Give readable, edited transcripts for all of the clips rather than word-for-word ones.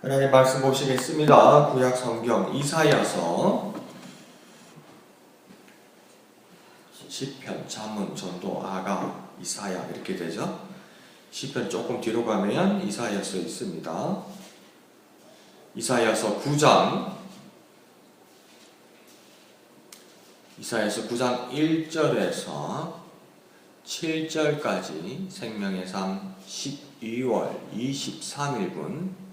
하나님 말씀 보시겠습니다. 구약 성경 이사야서, 시편, 잠언, 전도, 아가, 이사야 이렇게 되죠. 시편 조금 뒤로 가면 이사야서 있습니다. 이사야서 9장, 이사야서 9장 1절에서 7절까지 생명의 삶 12월 23일분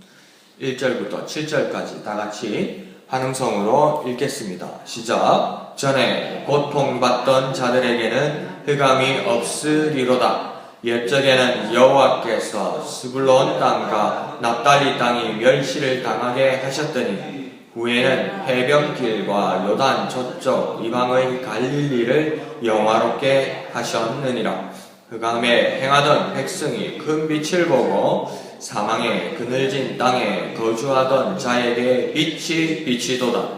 1절부터 7절까지 다같이 환음성으로 읽겠습니다. 시작. 전에 고통받던 자들에게는 흑암이 없으리로다. 옛적에는 여호와께서 스불론 땅과 납달리 땅이 멸시를 당하게 하셨더니 후에는 해변길과 요단 저쪽 이방의 갈릴리를 영화롭게 하셨느니라. 흑암에 행하던 백성이 큰 빛을 보고 사망의 그늘진 땅에 거주하던 자에게 빛이 비치도다.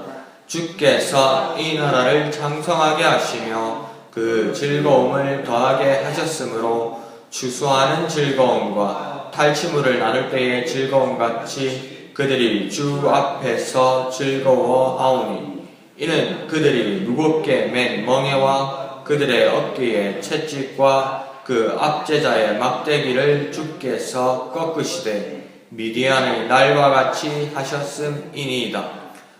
주께서 이 나라를 창성하게 하시며 그 즐거움을 더하게 하셨으므로 추수하는 즐거움과 탈취물을 나눌 때의 즐거움같이 그들이 주 앞에서 즐거워하오니 이는 그들이 무겁게 맨 멍에와 그들의 어깨에 채찍과 그 압제자의 막대기를 주께서 꺾으시되 미디안의 날과 같이 하셨음이니이다.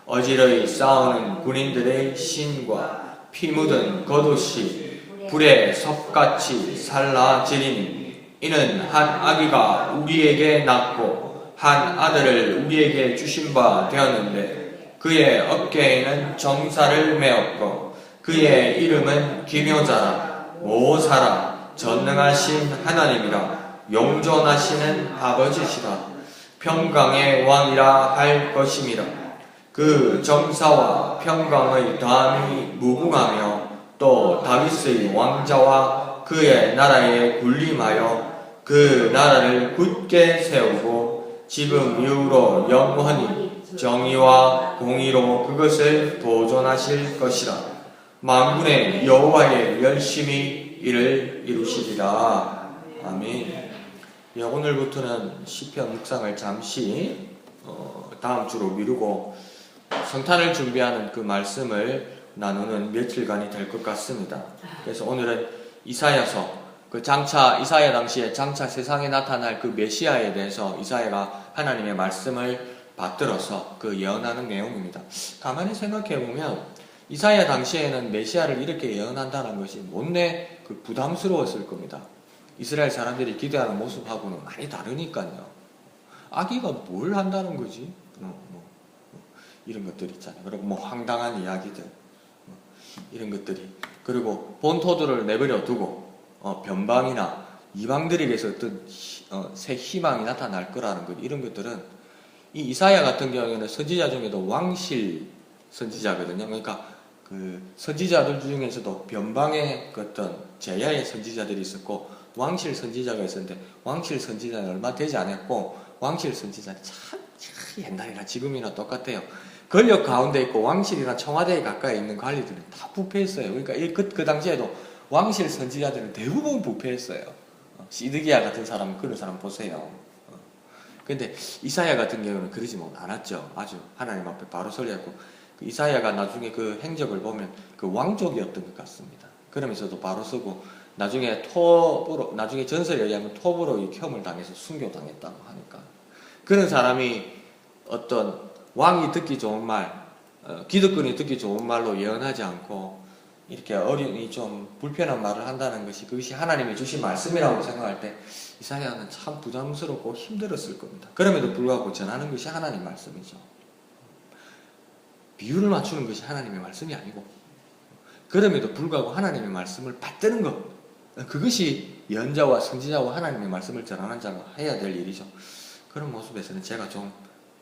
어지러이 싸우는 군인들의 신과 피 묻은 겉옷이 불에 섭같이 살라지리니 이는 한 아기가 우리에게 낳고 한 아들을 우리에게 주신 바 되었는데 그의 어깨에는 정사를 메었고 그의 이름은 기묘자라 모사라 전능하신 하나님이라 용존하시는 아버지시라 평강의 왕이라 할 것임이라. 그 정사와 평강의 다음이 무궁하며 또 다윗의 왕자와 그의 나라에 군림하여 그 나라를 굳게 세우고 지금 이후로 영원히 정의와 공의로 그것을 보존하실 것이라. 만군의 여호와의 열심히 이를 이루시리라. 아멘. 예, 오늘부터는 시편 묵상을 잠시 다음 주로 미루고 성탄을 준비하는 그 말씀을 나누는 며칠간이 될 것 같습니다. 그래서 오늘은 이사야서, 그 장차 이사야 당시에 장차 세상에 나타날 그 메시아에 대해서 이사야가 하나님의 말씀을 받들어서 그 예언하는 내용입니다. 가만히 생각해 보면 이사야 당시에는 메시아를 이렇게 예언한다는 것이 못내 그 부담스러웠을 겁니다. 이스라엘 사람들이 기대하는 모습하고는 많이 다르니까요. 아기가 뭘 한다는 거지? 이런 것들 있잖아요. 그리고 뭐 황당한 이야기들, 이런 것들이. 그리고 본토들을 내버려 두고 변방이나 이방들에게서 어떤 새 희망이 나타날 거라는 것, 이런 것들은 이 이사야 같은 경우에는 선지자 중에도 왕실 선지자거든요. 그러니까 그 선지자들 중에서도 변방의 어떤 제야의 선지자들이 있었고 왕실 선지자가 있었는데 왕실 선지자는 얼마 되지 않았고 왕실 선지자는 참 옛날이나 지금이나 똑같아요. 권력 가운데 있고 왕실이나 청와대에 가까이 있는 관리들은 다 부패했어요. 그러니까 그 당시에도 왕실 선지자들은 대부분 부패했어요. 시드기야 같은 사람은 그런 사람 보세요. 근데 이사야 같은 경우는 그러지 않았죠. 아주 하나님 앞에 바로 서려고. 이사야가 나중에 그 행적을 보면 그 왕족이었던 것 같습니다. 그러면서도 바로 서고 나중에 전설에 의하면 톱으로 혐을 당해서 순교당했다고 하니까 그런 사람이 어떤 왕이 듣기 좋은 말, 기득권이 듣기 좋은 말로 예언하지 않고 이렇게 어린이 좀 불편한 말을 한다는 것이 그것이 하나님이 주신 말씀이라고 생각할 때 이사야는 참 부담스럽고 힘들었을 겁니다. 그럼에도 불구하고 전하는 것이 하나님 말씀이죠. 비유를 맞추는 것이 하나님의 말씀이 아니고 그럼에도 불구하고 하나님의 말씀을 받드는 것, 그것이 예언자와 선지자와 하나님의 말씀을 전하는 자가 해야 될 일이죠. 그런 모습에서는 제가 좀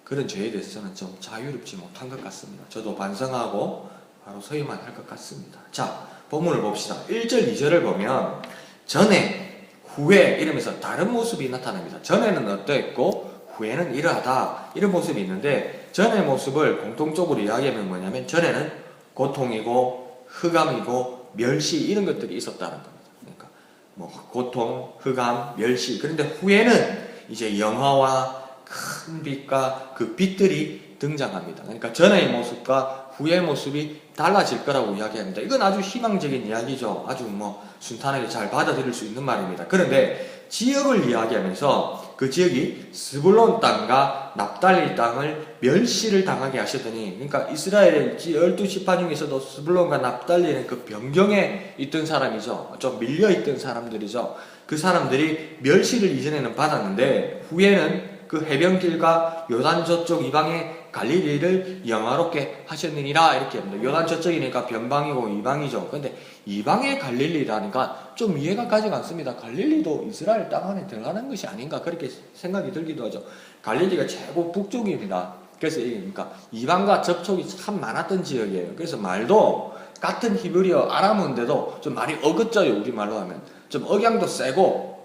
그런 죄에 대해서는 좀 자유롭지 못한 것 같습니다. 저도 반성하고 바로 서야만 할 것 같습니다. 자, 본문을 봅시다. 1절 2절을 보면 전에 후에 이러면서 다른 모습이 나타납니다. 전에는 어떠했고 후에는 이러하다, 이런 모습이 있는데 전의 모습을 공통적으로 이야기하면 뭐냐면 전에는 고통이고 흑암이고 멸시, 이런 것들이 있었다는 겁니다. 그러니까 뭐 고통, 흑암, 멸시. 그런데 후에는 이제 영화와 큰 큰 빛과 그 빛들이 등장합니다. 그러니까 전의 모습과 후의 모습이 달라질 거라고 이야기합니다. 이건 아주 희망적인 이야기죠. 아주 순탄하게 잘 받아들일 수 있는 말입니다. 그런데 지역을 이야기하면서 그 지역이 스불론 땅과 납달리 땅을 멸시를 당하게 하셨더니, 그러니까 이스라엘의 12지파 중에서도 스불론과 납달리는 그 변경에 있던 사람이죠. 좀 밀려있던 사람들이죠. 그 사람들이 멸시를 이전에는 받았는데 후에는 그 해변길과 요단 저쪽 이방의 갈릴리를 영화롭게 하셨느니라 이렇게 합니다. 요단 저쪽이니까 변방이고 이방이죠. 근데 이방의 갈릴리라니까 좀 이해가 가지가 않습니다. 갈릴리도 이스라엘 땅 안에 들어가는 것이 아닌가 그렇게 생각이 들기도 하죠. 갈릴리가 최고 북쪽입니다. 그래서 그러니까 이방과 접촉이 참 많았던 지역이에요. 그래서 말도 같은 히브리어 아람어인데도 좀 말이 어긋져요. 우리말로 하면 좀 억양도 세고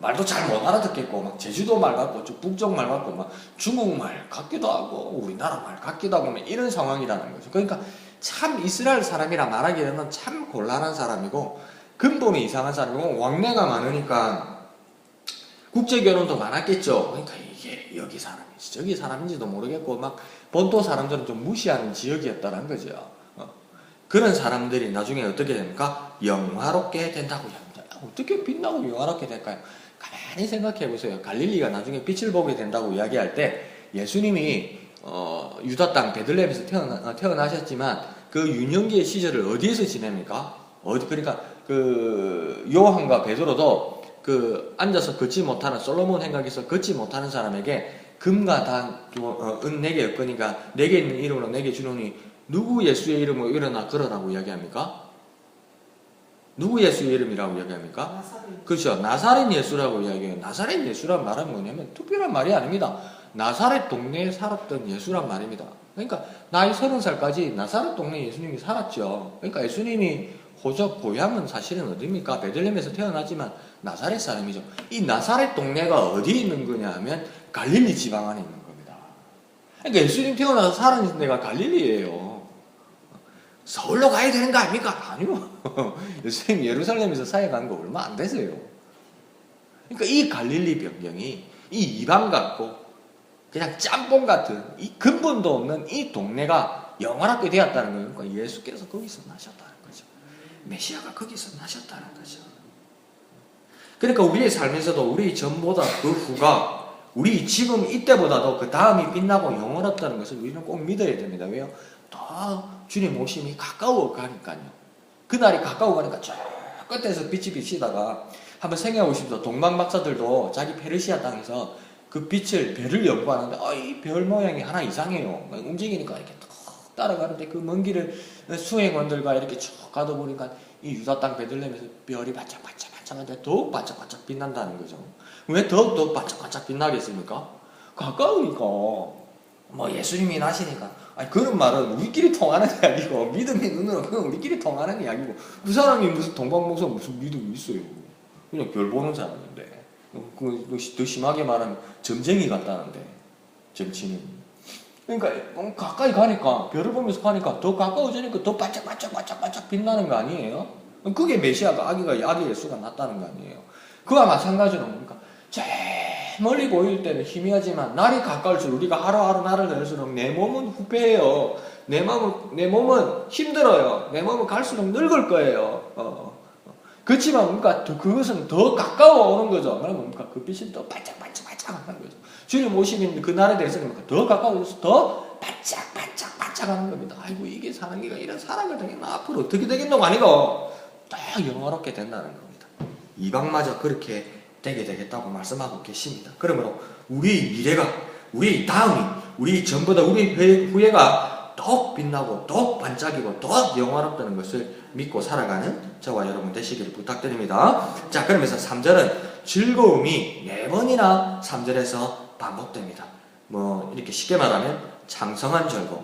말도 잘 못 알아듣겠고 막 제주도 말 같고 좀 북쪽 말 같고 막 중국말 같기도 하고 우리나라 말 같기도 하고 이런 상황이라는 거죠. 그러니까 참 이스라엘 사람이라 말하기에는 참 곤란한 사람이고 근본이 이상한 사람이고 왕래가 많으니까 국제결혼도 많았겠죠. 그러니까 이게 여기 사람인지 저기 사람인지도 모르겠고 막 본토 사람들은 좀 무시하는 지역이었다는 거죠. 그런 사람들이 나중에 어떻게 됩니까? 영화롭게 된다고 합니다. 어떻게 빛나고 영화롭게 될까요? 가만히 생각해 보세요. 갈릴리가 나중에 빛을 보게 된다고 이야기할 때 예수님이 유다 땅 베들레헴에서 태어나셨지만 그 유년기의 시절을 어디에서 지냅니까? 그러니까 그 요한과 베드로도 그 앉아서 걷지 못하는 솔로몬 행각에서 걷지 못하는 사람에게 금과 단, 은 4개 엮으니까 4개 있는 이름으로 4개 주노니 누구 예수의 이름으로 일어나 걸으라고 이야기합니까? 누구 예수의 이름이라고 이야기합니까? 나사렛. 그렇죠. 나사렛 예수라고 이야기해요. 나사렛 예수란 말은 뭐냐면 특별한 말이 아닙니다. 나사렛 동네에 살았던 예수란 말입니다. 그러니까 나이 30살까지 나사렛 동네 예수님이 살았죠. 그러니까 예수님이 고향은 사실은 어디입니까? 베들레헴에서 태어났지만 나사렛 사람이죠. 이 나사렛 동네가 어디 있는 거냐 하면 갈릴리 지방 안에 있는 겁니다. 그러니까 예수님 태어나서 살은 데가 갈릴리예요. 서울로 가야 되는 거 아닙니까? 아니요. 예수님 예루살렘에서 사역한 거 얼마 안 됐어요. 그러니까 이 갈릴리 변경이 이 이방 같고 그냥 짬뽕 같은 이 근본도 없는 이 동네가 영원하게 되었다는 거예요. 그러니까 예수께서 거기서 나셨다는 거죠. 메시아가 거기서 나셨다는 거죠. 그러니까 우리의 삶에서도 우리 전보다 그 후가 우리 지금 이때보다도 그 다음이 빛나고 영원하다는 것을 우리는 꼭 믿어야 됩니다. 왜요? 더 주님 오심이 가까워 가니까요. 그날이 가까워 가니까 저 끝에서 빛이 비치다가 한번 생각해 보십시오. 동방 박사들도 자기 페르시아 땅에서 그 빛을 별을 연구하는데 이 별 모양이 하나 이상해요. 움직이니까 이렇게 툭 따라가는데 그 먼 길을 수행원들과 이렇게 쭉 가다 보니까 이 유다 땅 베들레헴에서 별이 반짝반짝반짝한데 더욱 반짝반짝 빛난다는 거죠. 왜 더욱 반짝반짝 빛나겠습니까? 가까우니까. 예수님이 나시니까. 그런 말은 우리끼리 통하는 이야기고, 믿음의 눈으로 그건 우리끼리 통하는 이야기고, 그 사람이 무슨 동방목사 무슨 믿음이 있어요. 그냥 별 보는 사람인데. 더 심하게 말하면 점쟁이 같다는데, 점치는. 그러니까 가까이 가니까, 별을 보면서 가니까 더 가까워지니까 더 반짝반짝 빛나는 거 아니에요? 그게 메시아가 아기 예수가 났다는 거 아니에요? 그와 마찬가지로 뭡니까? 멀리 보일 때는 희미하지만 날이 가까울수록 우리가 하루하루 날을 내릴수록 내 몸은 후패해요. 내 몸은 힘들어요. 내 몸은 갈수록 늙을 거예요. 그렇지만 그러니까 그것은 더 가까워 오는 거죠. 그러면 뭡니까? 그 빛이 더 반짝반짝하는 거죠. 주님 오시는 그 날에 대해서는 더 가까워져서 더 반짝하는 겁니다. 아이고 이게 사랑기가 이런 사랑을 당했나 앞으로 어떻게 되겠노가 아니고 더 영화롭게 된다는 겁니다. 이방마저 그렇게 되게 되겠다고 말씀하고 계십니다. 그러므로 우리의 미래가, 우리의 다음이, 우리 전보다 우리 후회가 더 빛나고 더 반짝이고 더 영화롭다는 것을 믿고 살아가는 저와 여러분 되시기를 부탁드립니다. 자, 그러면서 3절은 즐거움이 4번이나 3절에서 반복됩니다. 이렇게 쉽게 말하면 장성한 즐거움,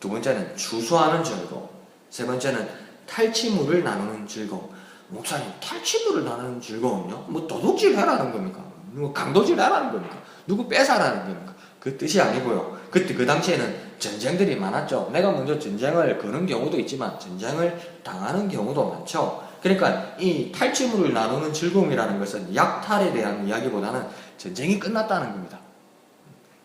두 번째는 주수하는 즐거움, 세 번째는 탈취물을 나누는 즐거움. 목사님, 탈취물을 나누는 즐거움요? 도둑질 하라는 겁니까? 강도질 하라는 겁니까? 누구 뺏어라는 겁니까? 그 뜻이 아니고요. 그때 그 당시에는 전쟁들이 많았죠. 내가 먼저 전쟁을 거는 경우도 있지만 전쟁을 당하는 경우도 많죠. 그러니까 이 탈취물을 나누는 즐거움이라는 것은 약탈에 대한 이야기보다는 전쟁이 끝났다는 겁니다.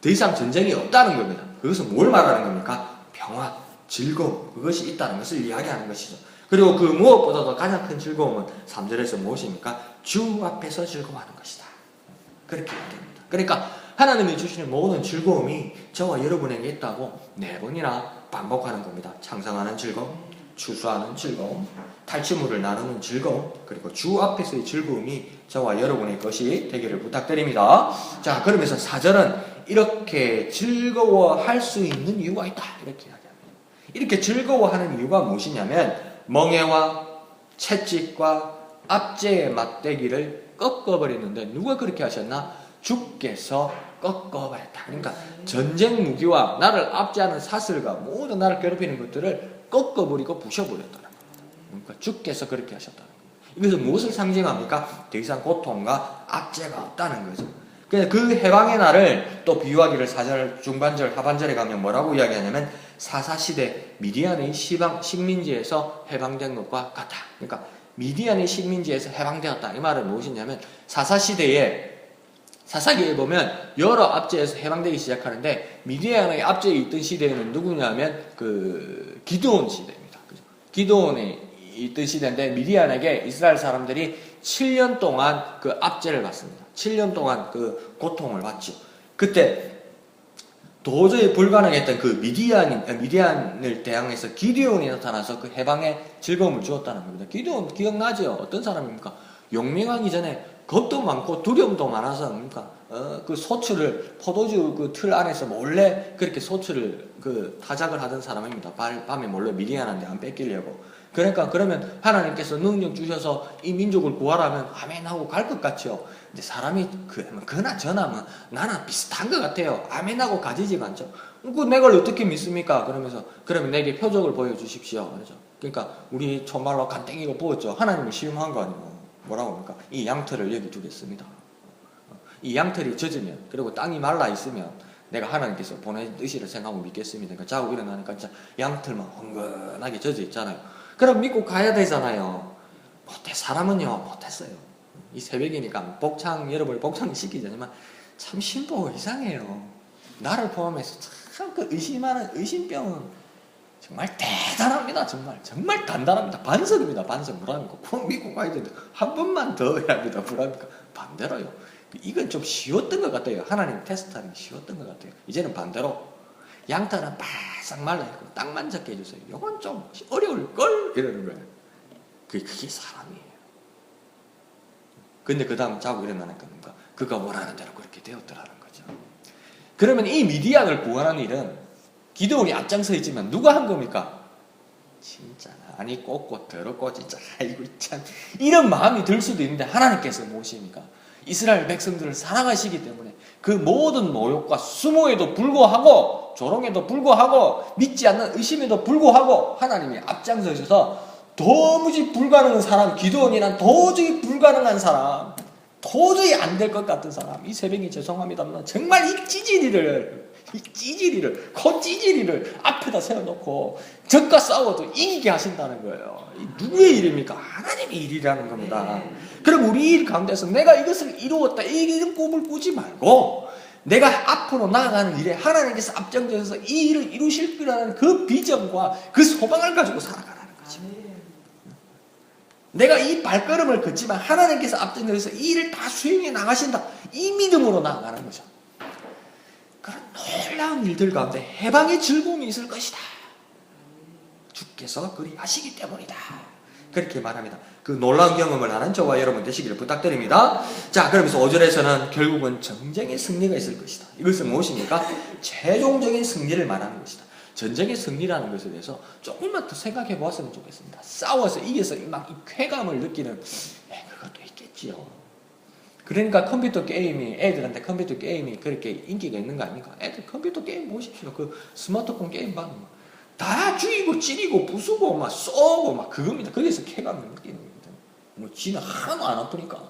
더 이상 전쟁이 없다는 겁니다. 그것은 뭘 말하는 겁니까? 평화, 즐거움, 그것이 있다는 것을 이야기하는 것이죠. 그리고 그 무엇보다도 가장 큰 즐거움은 3절에서 무엇입니까? 주 앞에서 즐거워하는 것이다. 그렇게 이야기합니다. 그러니까 하나님이 주시는 모든 즐거움이 저와 여러분에게 있다고 4번이나 반복하는 겁니다. 창성하는 즐거움, 추수하는 즐거움, 탈취물을 나누는 즐거움, 그리고 주 앞에서의 즐거움이 저와 여러분의 것이 되기를 부탁드립니다. 자, 그러면서 4절은 이렇게 즐거워할 수 있는 이유가 있다. 이렇게 이야기합니다. 이렇게 즐거워하는 이유가 무엇이냐면 멍해와 채찍과 압제의 맞대기를 꺾어버리는데 누가 그렇게 하셨나? 주께서 꺾어버렸다. 그러니까 전쟁 무기와 나를 압제하는 사슬과 모든 나를 괴롭히는 것들을 꺾어버리고 부셔버렸다는 겁니다. 그러니까 주께서 그렇게 하셨다는 겁니다. 이것은 무엇을 상징합니까? 더 이상 고통과 압제가 없다는 거죠. 그 해방의 날을 또 비유하기를 4절 중반절 하반절에 가면 뭐라고 이야기하냐면 사사시대 미디안의 식민지에서 해방된 것과 같다. 그러니까 미디안의 식민지에서 해방되었다. 이 말은 무엇이냐면 사사시대에 사사기에 보면 여러 압제에서 해방되기 시작하는데 미디안의 압제에 있던 시대에는 누구냐면 그 기드온 시대입니다. 기드온에 있던 시대인데 미디안에게 이스라엘 사람들이 7년 동안 그 압제를 받습니다. 7년 동안 그 고통을 받죠. 그때 도저히 불가능했던 그 미디안을 대항해서 기드온이 나타나서 그 해방의 즐거움을 주었다는 겁니다. 기드온 기억나죠? 어떤 사람입니까? 용맹하기 전에 겁도 많고 두려움도 많아서 그러니까 그 소출을 포도주 그 틀 안에서 몰래 그렇게 소출을 그 타작을 하던 사람입니다. 밤에 몰래 미디안한테 안 뺏기려고. 그러니까 그러면 하나님께서 능력 주셔서 이 민족을 구하라면 아멘 하고 갈 것 같죠. 근데 사람이 그나저나 뭐 나나 비슷한 것 같아요. 아멘 하고 가지지가 않죠. 그 내가 어떻게 믿습니까? 그러면서 그러면 내게 표적을 보여주십시오. 그렇죠. 그러니까 우리 정말로 간땡이가 부었죠. 하나님을 시험한 거 아니고 뭐라고 합니까? 이 양털을 여기 두겠습니다. 이 양털이 젖으면 그리고 땅이 말라 있으면 내가 하나님께서 보낸 의시를 생각하고 믿겠습니다. 그러니까 자고 일어나니까 진짜 양털만 흥건하게 젖어 있잖아요. 그럼 믿고 가야 되잖아요. 사람은요 못했어요. 이 새벽이니까 여러분을 복창시키자지만 참 신보가 이상해요. 나를 포함해서 참 그 의심하는 의심병은 정말 대단합니다. 정말 단단합니다. 반석입니다. 반석. 뭐랍니까? 그럼 믿고 가야 되는데 한 번만 더 해야 합니다. 뭐랍니까? 반대로요. 이건 좀 쉬웠던 것 같아요. 하나님 테스트하는 게 쉬웠던 것 같아요. 이제는 반대로 양털은 바싹 말라있고 땅만 적게 해주세요. 이건 좀 어려울걸? 이러는 거예요. 그게 사람이에요. 근데 그 다음 자고 일어나니까 뭔가 그가 원하는 대로 그렇게 되었더라는 거죠. 그러면 이 미디안을 구원하는 일은 기드온이 앞장서 있지만 누가 한 겁니까? 진짜 아니 꽂고 더럽고 진짜 아이고 참 이런 마음이 들 수도 있는데 하나님께서 무엇입니까? 이스라엘 백성들을 사랑하시기 때문에 그 모든 모욕과 수모에도 불구하고 조롱에도 불구하고 믿지 않는 의심에도 불구하고 하나님이 앞장서셔서 도무지 불가능한 사람 기드온이란 도저히 불가능한 사람 도저히 안 될 것 같은 사람 이 새벽에 죄송합니다만 정말 이 찌질이를 앞에다 세워놓고 적과 싸워도 이기게 하신다는 거예요. 이 누구의 일입니까? 하나님의 일이라는 겁니다. 그럼 우리 일 가운데서 내가 이것을 이루었다 이런 꿈을 꾸지 말고 내가 앞으로 나아가는 일에 하나님께서 앞장서서 이 일을 이루실 거라는 그 비전과 그 소망을 가지고 살아가라는 거죠. 내가 이 발걸음을 걷지만 하나님께서 앞장서서 이 일을 다 수행해 나가신다. 이 믿음으로 나아가는 거죠. 그런 놀라운 일들 가운데 해방의 즐거움이 있을 것이다. 주께서 그리 하시기 때문이다. 그렇게 말합니다. 그 놀라운 경험을 하는 저와 여러분 되시기를 부탁드립니다. 자, 그러면서 5절에서는 결국은 전쟁의 승리가 있을 것이다. 이것은 무엇입니까? 최종적인 승리를 말하는 것이다. 전쟁의 승리라는 것에 대해서 조금만 더 생각해 보았으면 좋겠습니다. 싸워서 이겨서 막 이 쾌감을 느끼는 그것도 있겠지요. 그러니까 컴퓨터 게임이 애들한테 컴퓨터 게임이 그렇게 인기가 있는 거 아닙니까? 애들 컴퓨터 게임 보십시오. 그 스마트폰 게임 봐도 다 죽이고 찌르고 부수고 막 쏘고 막 그겁니다. 거기서 쾌감을 느끼는 겁니다. 뭐 지는 하나도 안 아프니까.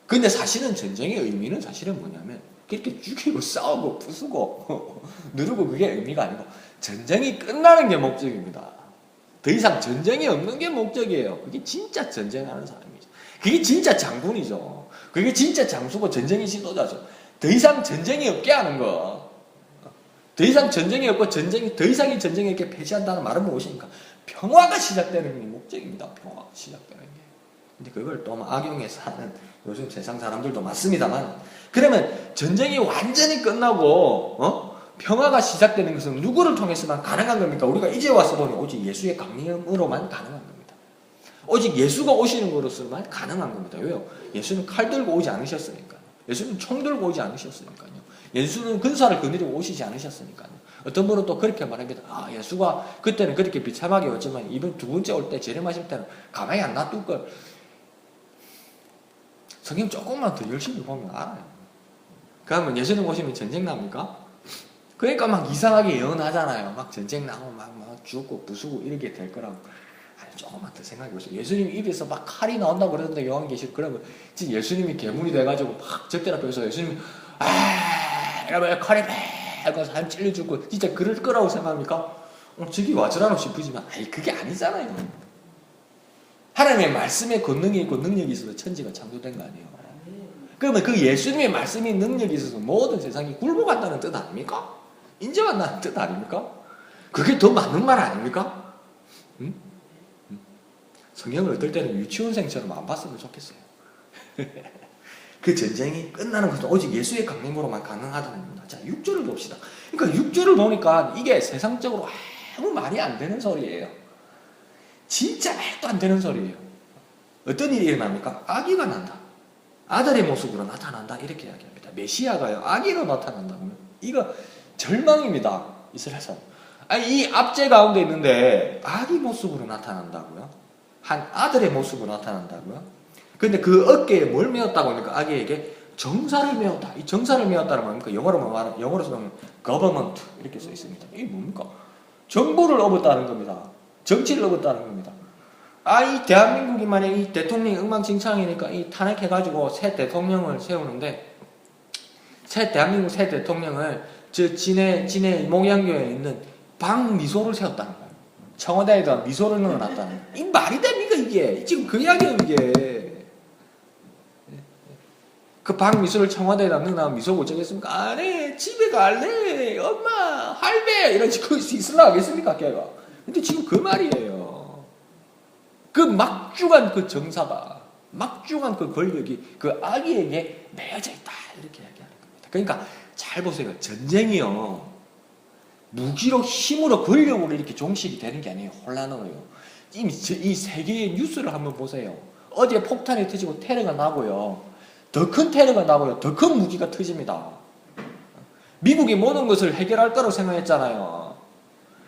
근데 사실은 전쟁의 의미는 사실은 뭐냐면 그렇게 죽이고 싸우고 부수고 누르고 그게 의미가 아니고 전쟁이 끝나는 게 목적입니다. 더 이상 전쟁이 없는 게 목적이에요. 그게 진짜 전쟁하는 사람이죠. 그게 진짜 장군이죠. 그게 진짜 장수고 전쟁의 지도자죠. 더 이상 전쟁이 없게 하는 거. 더 이상 전쟁이 없고 더 이상의 전쟁이 없게 폐지한다는 말은 무엇입니까? 평화가 시작되는 게 목적입니다. 평화가 시작되는 게. 근데 그걸 또 악용해서 하는 요즘 세상 사람들도 많습니다만, 그러면 전쟁이 완전히 끝나고 평화가 시작되는 것은 누구를 통해서만 가능한 겁니까? 우리가 이제 와서 보니 오직 예수의 강림으로만 가능한 겁니다. 오직 예수가 오시는 것으로만 가능한 겁니다. 왜요? 예수는 칼 들고 오지 않으셨으니까요. 예수는 총 들고 오지 않으셨으니까요. 예수는 근사를 거느리고 오시지 않으셨으니까요. 어떤 분은 또 그렇게 말합니다. 아, 예수가 그때는 그렇게 비참하게 왔지만 이번 두 번째 올 때 재림하실 때는 가만히 안 놔둘 걸. 성경 조금만 더 열심히 보면 알아요. 그러면 예수님 오시면 전쟁 납니까? 그러니까 막 이상하게 예언하잖아요. 막 전쟁 나고 막 죽고 부수고 이렇게 될 거라고. 아니, 조금만 더 생각해보세요. 예수님 입에서 막 칼이 나온다고 그러던데 요한계시록, 그러면 진짜 예수님이 괴물이 돼가지고 막 적들 앞에서 예수님이 이러면 칼이 하고 사람 찔러 죽고 진짜 그럴 거라고 생각합니까? 저기 와저라노 싶으지만 그게 아니잖아요. 하나님의 말씀에 권능이 있고 능력이 있어서 천지가 창조된 거 아니에요. 그러면 그 예수님의 말씀이 능력이 있어서 모든 세상이 굴복한다는 뜻 아닙니까? 인정한다는 뜻 아닙니까? 그게 더 맞는 말 아닙니까? 응? 성경을 어떨 때는 유치원생처럼 안 봤으면 좋겠어요. 그 전쟁이 끝나는 것은 오직 예수의 강림으로만 가능하다는 겁니다. 자, 6절을 봅시다. 그러니까 6절을 보니까 이게 세상적으로 아무 말이 안 되는 소리예요. 진짜 말도 안 되는 소리예요. 어떤 일이 일어납니까? 아기가 난다. 아들의 모습으로 나타난다. 이렇게 이야기합니다. 메시아가요, 아기로 나타난다고요? 이거 절망입니다. 이스라엘 사람. 아니, 이 압제 가운데 있는데 아기 모습으로 나타난다고요? 한 아들의 모습으로 나타난다고요? 근데 그 어깨에 뭘 메었다고 하니까 아기에게 정사를 메었다. 이 정사를 메었다는 뭡니까? 영어로 쓰면 government 이렇게 써 있습니다. 이게 뭡니까? 정부를 업었다는 겁니다. 정치를 업었다는 겁니다. 이 대한민국이 만약 이 대통령이 엉망진창이니까 이 탄핵해가지고 새 대통령을 세우는데, 대한민국 새 대통령을 진해 목양교에 있는 방미소를 세웠다는 거예요. 청와대에다 미소를 넣어놨다는 거예요. 이 말이 됩니까 이게? 지금 그 이야기예요 이게. 그 방미소를 청와대에다 넣어놔 미소가 어쩌겠습니까? 아니, 집에 갈래, 엄마, 할배 이런 식으로 있으려고 하겠습니까 걔가? 근데 지금 그 말이에요. 그 막중한 그 정사가, 막중한 그 권력이 그 아기에게 매여져 있다. 이렇게 얘기하는 겁니다. 그러니까 잘 보세요. 전쟁이요, 무기로, 힘으로, 권력으로 이렇게 종식이 되는 게 아니에요. 혼란으로요. 이 세계의 뉴스를 한번 보세요. 어디에 폭탄이 터지고 테러가 나고요, 더 큰 테러가 나고요, 더 큰 무기가 터집니다. 미국이 모든 것을 해결할 거라고 생각했잖아요.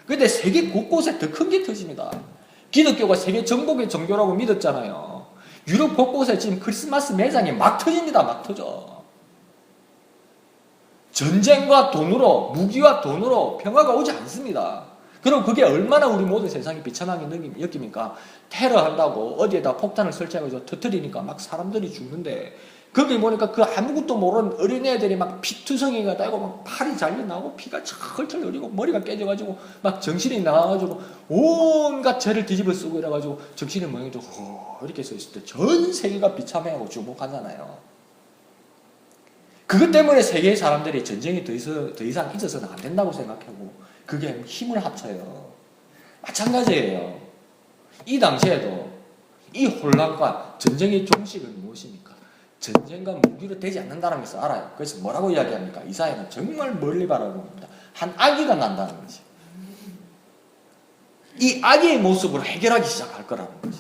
근데 세계 곳곳에 더 큰 게 터집니다. 기독교가 세계 정복의 종교라고 믿었잖아요. 유럽 곳곳에 지금 크리스마스 매장이 막 터집니다. 막 터져. 전쟁과 돈으로, 무기와 돈으로 평화가 오지 않습니다. 그럼 그게 얼마나 우리 모든 세상이 비참하게 느낍니까? 테러한다고 어디에다 폭탄을 설치하고 터뜨리니까 막 사람들이 죽는데, 거기 보니까 그 아무것도 모르는 어린애들이 막 피투성이가 되고 막 팔이 잘려나고 피가 철철 흐리고 머리가 깨져가지고 막 정신이 나가가지고 온갖 죄를 뒤집어 쓰고 이래가지고 정신이 멍해져 이렇게 서 있을 때 전 세계가 비참해하고 주목하잖아요. 그것 때문에 세계의 사람들이 전쟁이 더 이상 있어서는 안 된다고 생각하고 그게 힘을 합쳐요. 마찬가지예요. 이 당시에도 이 혼란과 전쟁의 종식은 무엇입니까? 전쟁과 무기로 되지 않는다는 것을 알아요. 그래서 뭐라고 이야기합니까? 이사야는 정말 멀리 바라봅니다. 한 아기가 난다는 거지. 이 아기의 모습으로 해결하기 시작할 거라는 거지.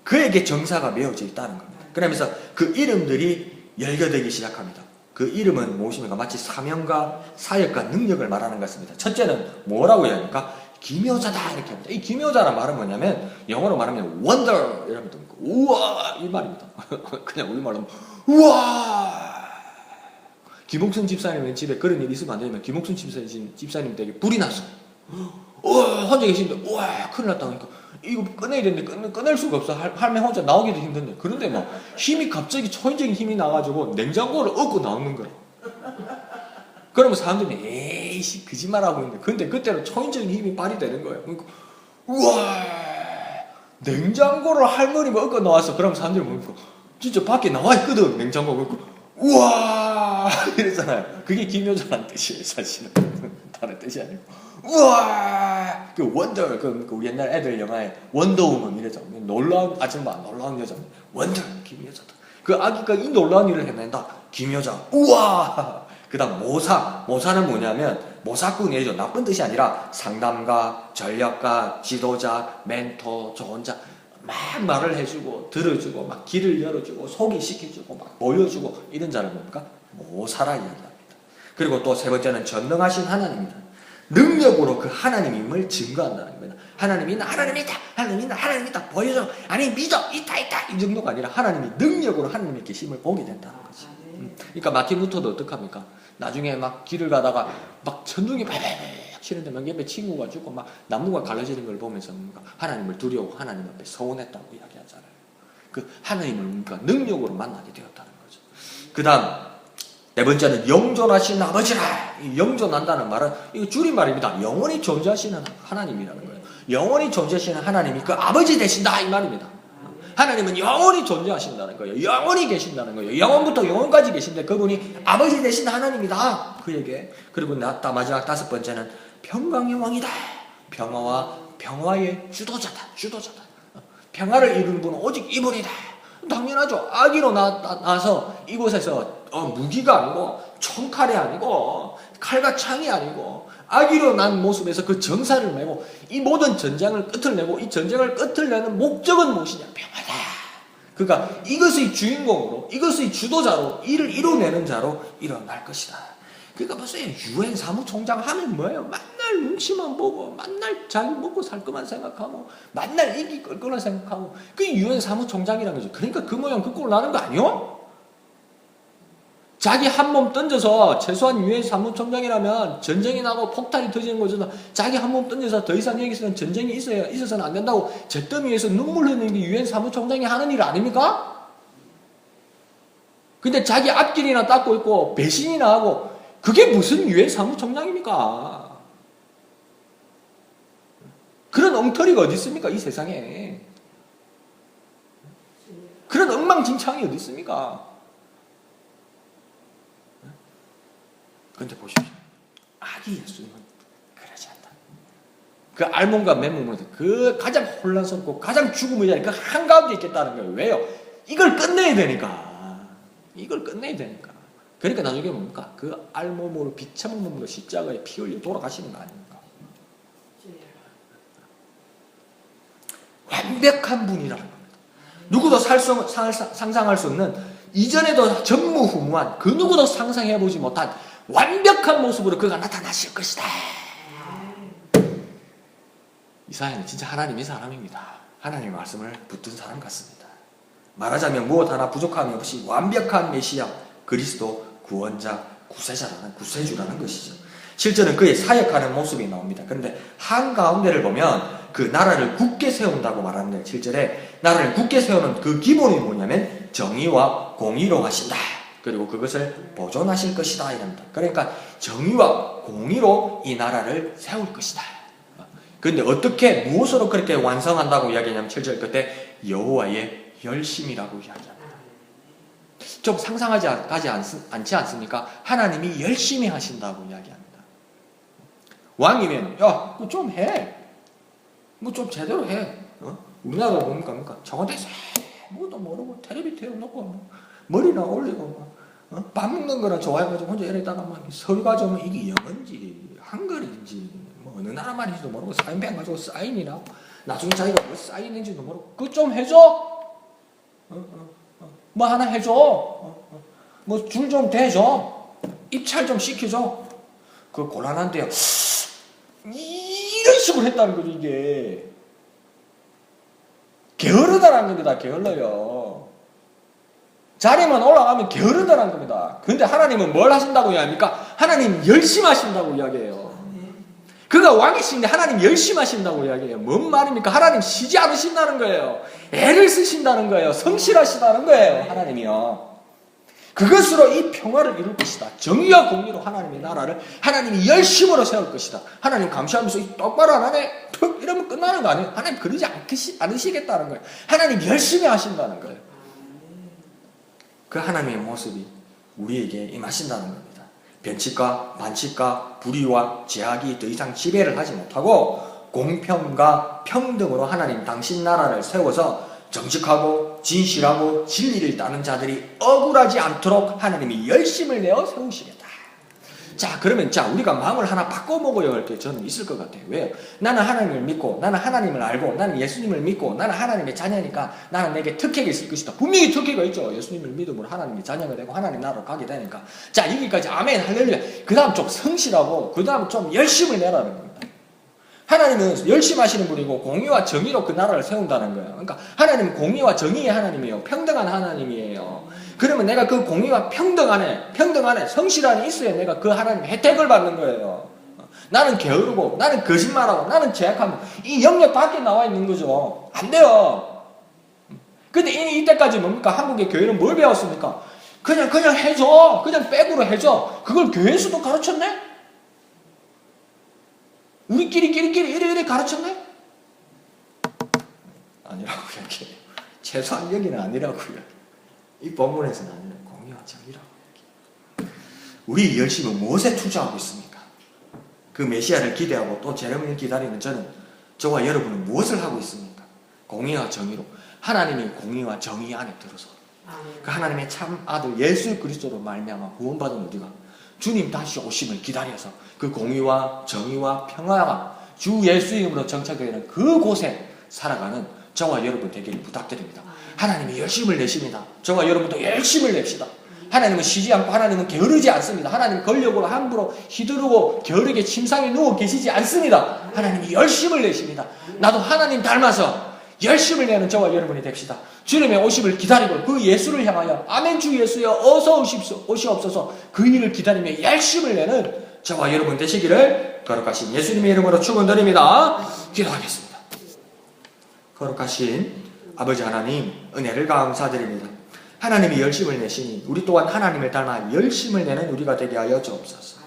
그에게 정사가 메어져 있다는 겁니다. 그러면서 그 이름들이 열겨되기 시작합니다. 그 이름은 무엇입니까? 마치 사명과 사역과 능력을 말하는 것 같습니다. 첫째는 뭐라고 이야기합니까? 기묘자다 이렇게 합니다. 이 기묘자란 말은 뭐냐면 영어로 말하면 wonder 이러면 됩니까? 우와 이 말입니다. 그냥 우리 말로 우와. 김옥순 집사님의 집에 그런 일이 있으면 안 되면 김옥순 집사님 댁에 불이 났어. 혼자 계시는데 우와 큰일 났다 그러니까 이거 꺼내야 되는데 꺼낼 수가 없어. 할매 혼자 나오기도 힘든데. 그런데 막 힘이 갑자기 초인적인 힘이 나가지고 냉장고를 얻고 나오는 거야. 그러면 사람들이 에이씨 거짓말하고 있는데, 근데 그때는 초인적인 힘이 발휘되는 거예요. 그러니까 우와 냉장고를 할머니가 얻고 나왔어. 그럼 사람들이 뭡니까? 진짜 밖에 나와 있거든. 냉장고 긁고 우와 이랬잖아요. 그게 기묘자란 뜻이에요. 사실은 다른 뜻이 아니고 우와 그 원더 그 옛날 애들 영화에 원더우먼 이래죠. 놀라운 아줌마 놀라운 여자 원더 기묘자다. 그 아기가 이 놀라운 일을 해낸다. 기묘자 우와. 그 다음 모사는 뭐냐면 모사꾼이죠. 나쁜 뜻이 아니라 상담가, 전략가, 지도자, 멘토, 조언자 막 말을 해주고 들어주고 막 길을 열어주고 소개시켜주고 막 보여주고 이런 자를 뭡니까? 모사라 이야기합니다. 그리고 또 세 번째는 전능하신 하나님입니다. 능력으로 그 하나님임을 증거한다는 겁니다. 하나님이 하나님이다 보여줘. 아니 믿어 있다 이 정도가 아니라 하나님이 능력으로 하나님의 계심을 보게 된다는 거지. 그러니까 마틴 루터도 어떡합니까? 나중에 막 길을 가다가 막 천둥이 발발 치는데 막 옆에 친구가 죽고 막 나무가 갈라지는 걸 보면서 뭔가 하나님을 두려워 하나님 앞에 서운했다고 이야기하잖아요. 그 하나님을 뭔가 능력으로 만나게 되었다는 거죠. 그 다음 네 번째는 영존하신 아버지라. 이 영존한다는 말은 이거 줄임말입니다. 영원히 존재하시는 하나님이라는 거예요. 영원히 존재하시는 하나님이 그 아버지 되신다 이 말입니다. 하나님은 영원히 존재하신다는 거예요. 영원히 계신다는 거예요. 영원부터 영원까지 계신데 그분이 아버지 되신 하나님이다. 그에게. 그리고 마지막 다섯 번째는 평강의 왕이다. 평화의 주도자다. 평화를 이루는 분은 오직 이분이다. 당연하죠. 아기로 나서 이곳에서 무기가 아니고 총칼이 아니고 칼과 창이 아니고 아기로 난 모습에서 그 정사를 메고 이 모든 전쟁을 끝을 내고 이 전쟁을 끝을 내는 목적은 무엇이냐? 평화다. 그러니까 이것의 주인공으로 이것의 주도자로 이를 이뤄내는 자로 일어날 것이다. 그러니까 보세요. 유엔 사무총장 하면 뭐예요? 맨날 눈치만 보고 맨날 자기 먹고 살 것만 생각하고 맨날 이기 끌 거만 생각하고 그게 유엔 사무총장이라는 거죠. 그러니까 그 모양 그 꼴 나는 거 아니요? 자기 한 몸 던져서 최소한 유엔 사무총장이라면 전쟁이 나고 폭탄이 터지는 거죠. 자기 한 몸 던져서 더 이상 여기서는 전쟁이 있어서는 안 된다고 잿더미에서 눈물 흘리는 게 유엔 사무총장이 하는 일 아닙니까? 근데 자기 앞길이나 닦고 있고 배신이나 하고 그게 무슨 유엔 사무총장입니까? 그런 엉터리가 어디 있습니까? 이 세상에. 그런 엉망진창이 어디 있습니까? 그런데 보십시오. 아기 예수님은 그러지 않다. 그 알몸과 맨몸으로 그 가장 혼란스럽고 가장 죽음의 자리 그 한가운데 있겠다는 거예요. 왜요? 이걸 끝내야 되니까. 그러니까 나중에 뭡니까? 그 알몸으로 비참한 십자가에 피 흘려 돌아가시는 거 아닙니까? 완벽한 분이라는 겁니다. 누구도 상상할 수 없는 이전에도 전무후무한 그 누구도 상상해보지 못한 완벽한 모습으로 그가 나타나실 것이다. 이사야는 진짜 하나님의 사람입니다. 하나님의 말씀을 붙든 사람 같습니다. 말하자면 무엇 하나 부족함이 없이 완벽한 메시아 그리스도 구원자 구세주라는 것이죠. 실제는 그의 사역하는 모습이 나옵니다. 그런데 한가운데를 보면 그 나라를 굳게 세운다고 말하는데 7절에 나라를 굳게 세우는 그 기본이 뭐냐면 정의와 공의로 하신다. 그리고 그것을 보존하실 것이다 이랍니다. 그러니까 정의와 공의로 이 나라를 세울 것이다. 그런데 어떻게 무엇으로 그렇게 완성한다고 이야기하냐면 7절 끝에 여호와의 열심이라고 이야기합니다. 좀 상상하지 않지 않습니까? 하나님이 열심히 하신다고 이야기합니다. 왕이면 야, 그거 좀 해. 뭐 좀 제대로 해. 우리나라 뭡니까? 청와대에서 뭐도 모르고 텔레비 태워놓고 머리나 올리고 밥 먹는 거나 좋아해가지고 혼자 이러다가 막 서류 가져오면 이게 영어인지 한글인지 뭐 어느 나라 말인지도 모르고 사인펜 가지고 사인이나 나중에 자기가 뭐 사인인지도 모르고 그거 좀 해줘. 뭐 하나 해줘. 뭐 줄 좀 대줘. 입찰 좀 시켜줘. 그 곤란한데요. 이런 식으로 했다는 거죠. 이게 게으르다는 겁니다. 게을러요. 자리만 올라가면 게으르다는 겁니다. 그런데 하나님은 뭘 하신다고 이야기합니까? 하나님 열심히 하신다고 이야기해요. 그가 왕이신데 하나님 열심히 하신다고 이야기해요. 뭔 말입니까? 하나님 쉬지 않으신다는 거예요. 애를 쓰신다는 거예요. 성실하시다는 거예요. 하나님이요. 그것으로 이 평화를 이룰 것이다. 정의와 공의로 하나님의 나라를 하나님이 열심으로 세울 것이다. 하나님 감시하면서 똑바로 안 하네? 툭 이러면 끝나는 거 아니에요? 하나님 그러지 않으시겠다는 거예요. 하나님 열심히 하신다는 거예요. 그 하나님의 모습이 우리에게 임하신다는 겁니다. 변칙과 반칙과 불의와 제약이 더 이상 지배를 하지 못하고 공평과 평등으로 하나님 당신 나라를 세워서 정직하고 진실하고 진리를 따는 자들이 억울하지 않도록 하나님이 열심을 내어 세우시겠다. 자, 그러면 우리가 마음을 하나 바꿔먹어야 할 게 저는 있을 것 같아요. 왜요? 나는 하나님을 믿고, 나는 하나님을 알고, 나는 예수님을 믿고, 나는 하나님의 자녀니까 나는 내게 특혜가 있을 것이다. 분명히 특혜가 있죠. 예수님을 믿음으로 하나님의 자녀가 되고 하나님 나라로 가게 되니까. 자, 여기까지 아멘 할렐루야. 그 다음 좀 성실하고, 그 다음 좀 열심을 내라는 겁니다. 하나님은 열심하시는 분이고 공의와 정의로 그 나라를 세운다는 거예요. 그러니까 하나님은 공의와 정의의 하나님이에요. 평등한 하나님이에요. 그러면 내가 그 공의와 평등 안에 성실 안에 있어야 내가 그 하나님의 혜택을 받는 거예요. 나는 게으르고 나는 거짓말하고 나는 제약하면 이 영역 밖에 나와 있는 거죠. 안 돼요. 근데 이때까지 뭡니까? 한국의 교회는 뭘 배웠습니까? 그냥 해줘. 그냥 백으로 해줘. 그걸 교회에서도 가르쳤네? 우리끼리 이래 가르쳤네? 아니라고요. 최소한 여기는 아니라고요. 이 본문에서는 아니라 공의와 정의라고 얘기해요. 우리 열심은 무엇에 투자하고 있습니까? 그 메시아를 기대하고 또 재림을 기다리는 저와 여러분은 무엇을 하고 있습니까? 공의와 정의로. 하나님이 공의와 정의 안에 들어서 그 하나님의 참 아들 예수 그리스도로 말미암아 구원받은 우리가 주님 다시 오심을 기다려서 그 공의와 정의와 평화가 주 예수 이름으로 정착되는 그곳에 살아가는 저와 여러분 되기를 부탁드립니다. 하나님이 열심을 내십니다. 저와 여러분도 열심을 냅시다. 하나님은 쉬지 않고 하나님은 게으르지 않습니다. 하나님은 권력으로 함부로 휘두르고 게으르게 침상에 누워 계시지 않습니다. 하나님이 열심을 내십니다. 나도 하나님 닮아서 열심을 내는 저와 여러분이 됩시다. 주님의 오심을 기다리고 그 예수를 향하여 아멘 주 예수여 어서 오시옵소서 그 일을 기다리며 열심을 내는 저와 여러분 되시기를 거룩하신 예수님의 이름으로 축원드립니다. 기도하겠습니다. 거룩하신 아버지 하나님 은혜를 감사드립니다. 하나님이 열심을 내시니 우리 또한 하나님을 닮아 열심을 내는 우리가 되게 하여 주옵소서.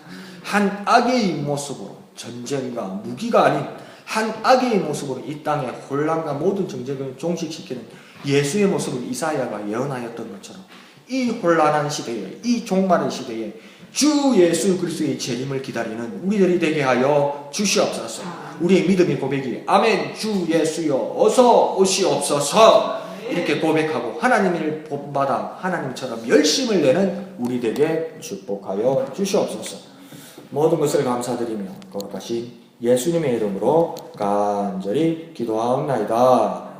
한 악의 모습으로 전쟁과 무기가 아닌 한 악의 모습으로 이 땅에 혼란과 모든 정쟁을 종식시키는 예수의 모습을 이사야가 예언하였던 것처럼 이 혼란한 시대에 이 종말의 시대에 주 예수 그리스도의 재림을 기다리는 우리들이 되게 하여 주시옵소서. 우리의 믿음의 고백이 아멘 주 예수여 어서 오시옵소서 이렇게 고백하고 하나님을 본받아 하나님처럼 열심을 내는 우리에게 축복하여 주시옵소서. 모든 것을 감사드리며 거룩하신 예수님의 이름으로 간절히 기도하옵나이다.